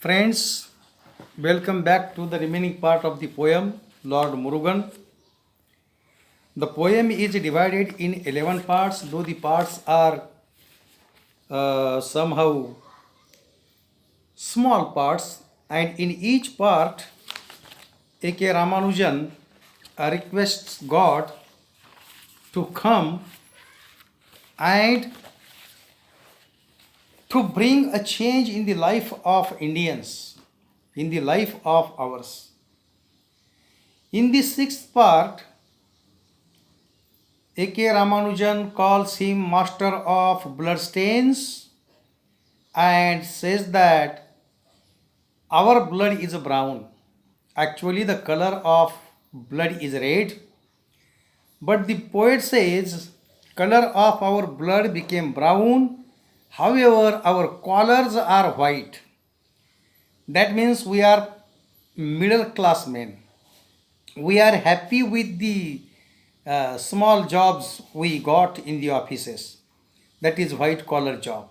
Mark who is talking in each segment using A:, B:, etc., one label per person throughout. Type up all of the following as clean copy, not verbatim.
A: Friends, welcome back to the remaining part of the poem Lord Murugan. The poem is divided in 11 parts, though the parts are somehow small parts, and in each part, A.K. Ramanujan requests God to come and to bring a change in the life of Indians, in the life of ours. In the sixth part, A.K. Ramanujan calls him master of bloodstains and says that our blood is brown. Actually, the color of blood is red, but the poet says color of our blood became brown. However, our collars are white. That means we are middle class men. We are happy with the small jobs we got in the offices. That is white collar job.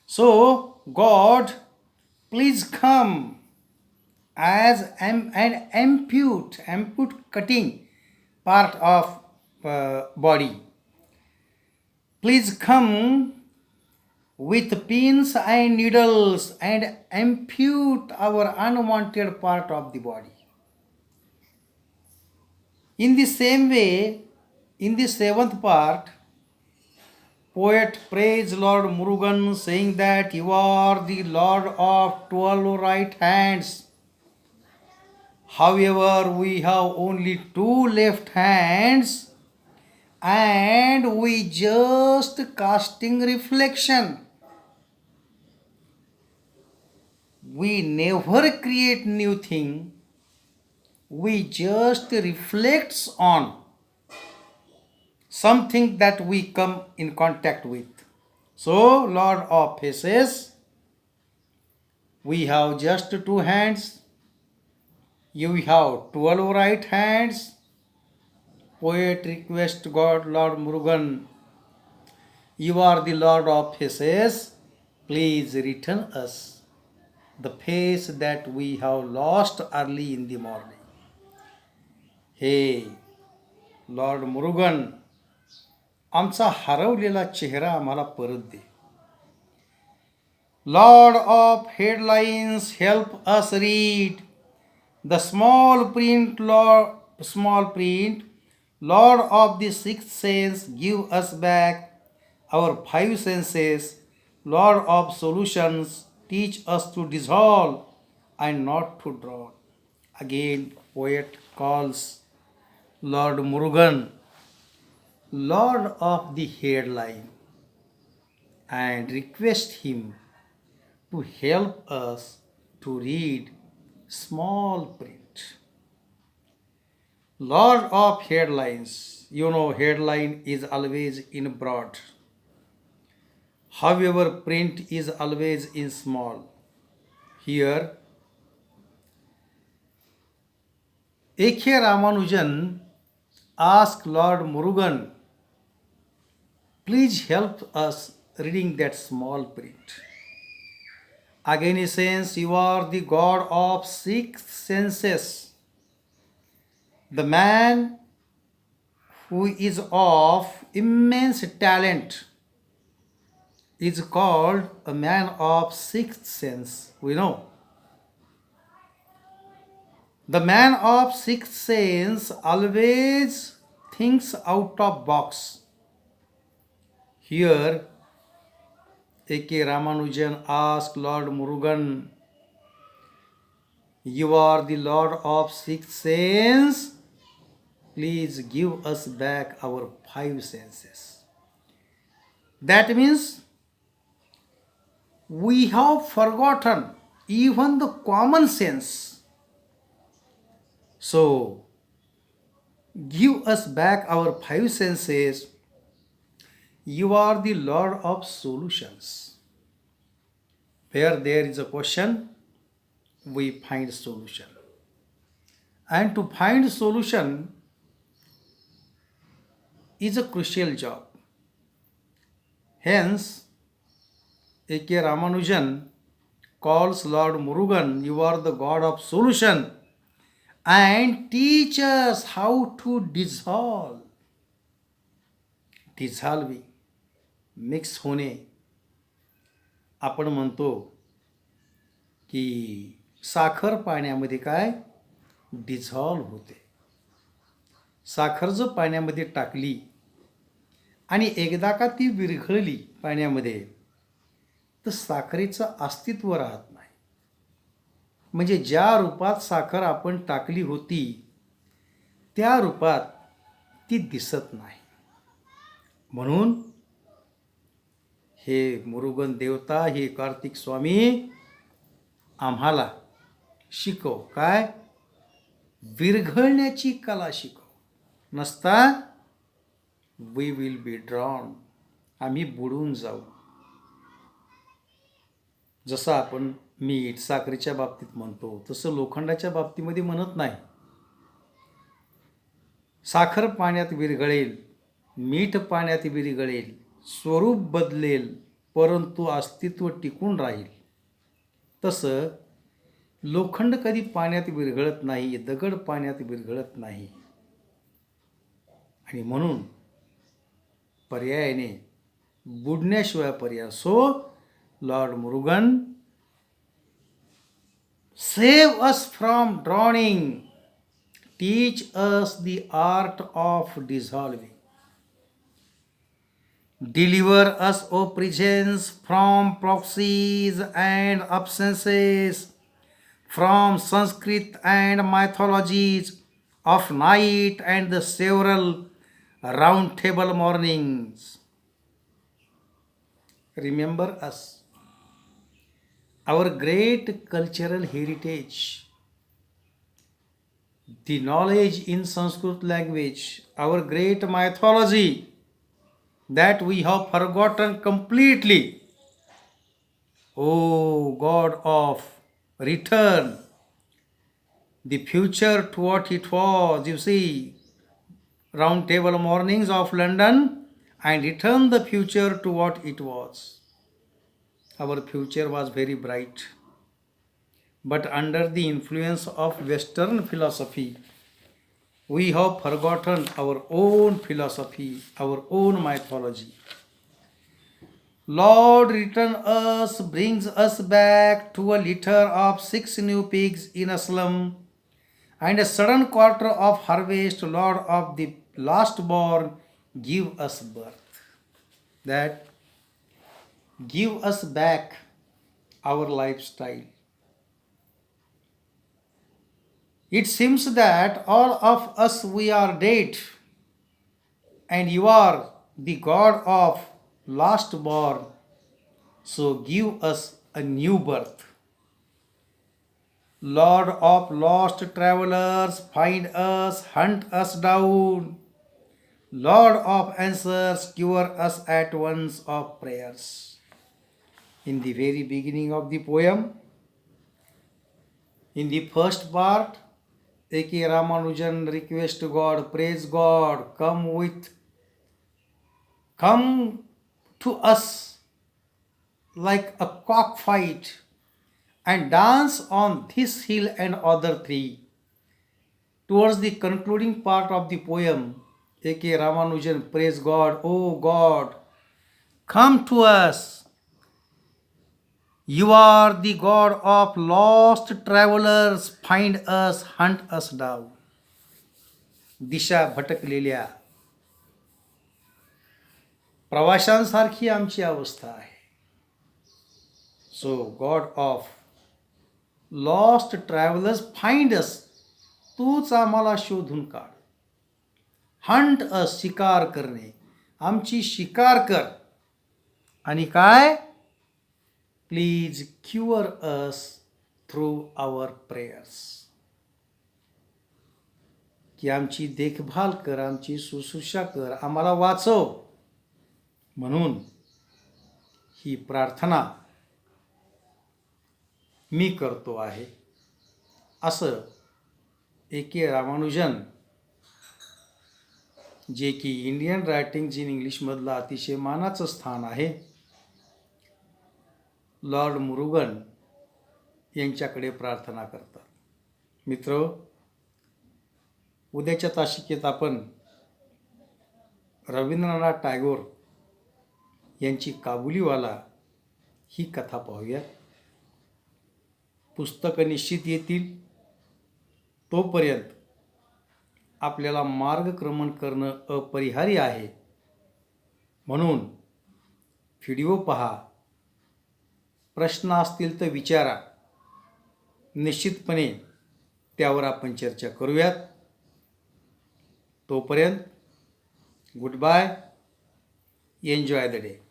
A: So God, please come as an ampute cutting part of body. Please come with pins and needles and ampute our unwanted part of the body. In the same way, in the seventh part, poet praised Lord Murugan, saying that you are the Lord of 12 right hands. However, we have only two left hands and we just casting reflection. We never create new thing. We just reflects on something that we come in contact with. So, Lord of Faces, we have just two hands. You have 12 right hands. Poet request God, Lord Murugan, you are the Lord of Faces. Please return us the face that we have lost early in the morning. Hey, Lord Murugan, आमचा हरवलेला चेहरा आम्हाला परत दे. Lord of headlines, help us read the small print, Lord of the sixth sense, give us back our five senses. Lord of solutions, teach us to dissolve and not to draw. Again, poet calls Lord Murugan, Lord of the headline, and request him to help us to read small print. Lord of headlines, you know, headline is always in broad. However, print is always in small. Here, A.K. Ramanujan asked Lord Murugan, please help us reading that small print. Again he says, you are the God of six senses. The man who is of immense talent is called a man of sixth sense. We know. The man of sixth sense always thinks out of box. Here, A.K. Ramanujan asked Lord Murugan, you are the Lord of sixth sense. Please give us back our five senses. That means we have forgotten even the common sense. So, give us back our five senses. You are the Lord of solutions. Where there is a question, we find solution. And to find solution is a crucial job. Hence, A.K. Ramanujan calls Lord Murugan, you are the God of solution, and teach us how to dissolve, mix होणे. आपण म्हणतो की साखर पाण्यामध्ये काय dissolve होते. साखर जर पाण्यामध्ये टाकली आणि एकदा का ती विरघळली पाण्यामध्ये, तर साखरेचं अस्तित्व राहत नाही. म्हणजे ज्या रूपात साखर आपण टाकली होती त्या रूपात ती दिसत नाही. म्हणून हे मुरुगन देवता, हे कार्तिक स्वामी आम्हाला शिकव, काय विरघळण्याची कला शिकव. नसता वी विल बी ड्रॉन, आम्ही बुडून जाऊ. जसं आपण मीठ साखरेच्या बाबतीत म्हणतो तसं लोखंडाच्या बाबतीमध्ये म्हणत नाही. साखर पाण्यात विरघळेल, मीठ पाण्यात विरघळेल, स्वरूप बदलेल, परंतु अस्तित्व टिकून राहील. तसं लोखंड कधी पाण्यात विरघळत नाही, दगड पाण्यात विरघळत नाही. आणि म्हणून पर्यायाने बुडण्याशिवाय पर्याय. So lord Murugan, save us from drowning, teach us the art of dissolving, deliver us, O presence, from proxies and absences, from Sanskrit and mythologies of night and the several round table mornings. Remember us, our great cultural heritage, the knowledge in Sanskrit language, our great mythology that we have forgotten completely. O God of return, the future to what it was. You see, round table mornings of London, and return the future to what it was. Our future was very bright, but under the influence of Western philosophy, we have forgotten our own philosophy, our own mythology. Lord, return us, brings us back to a litter of 6 new pigs in a slum, and a sudden quarter of harvest. Lord of the last born, give us birth. That give us back our lifestyle. It seems that all of us we are dead, and you are the God of last born. So give us a new birth. Lord of lost travelers, find us, hunt us down. Lord of answers, cure us at once of prayers. In the very beginning of the poem, in the first part, A.K. Ramanujan request God, praise God, come to us like a cockfight and dance on this hill and other three. Towards the concluding part of the poem, A.K. Ramanujan praise God, oh God, come to us. You are the God of lost travelers, find us, hunt us down. दिशा भटकलेल्या प्रवाशांसारखी आमची अवस्था आहे. So god of lost travellers, find us, तूच आम्हाला शोधून काढ. हंट अस, शिकार करणे, आमची शिकार कर. आणि काय, please cure us through our prayers, की आमची देखभाल कर, आमची शुश्रूषा कर, आम्हाला वाचव. म्हणून ही प्रार्थना मी करतो आहे. असं A.K. रामानुजन, जे की इंडियन रायटिंग्ज इन इंग्लिशमधलं अतिशय मानाचं स्थान आहे, लॉर्ड मुरुगन यांच्याकडे प्रार्थना करतात. मित्र, उद्याच्या तासिकेत आपण रवींद्रनाथ टागोर यांची काबुलीवाला ही कथा पाहूया. पुस्तकं निश्चित येतील, तोपर्यंत आपल्याला मार्गक्रमण करणं अपरिहार्य आहे. म्हणून व्हिडिओ पहा, प्रश्न असतील तर विचारा, निश्चितपणे त्यावर आपण चर्चा करूयात. तोपर्यंत good bye, enjoy the day.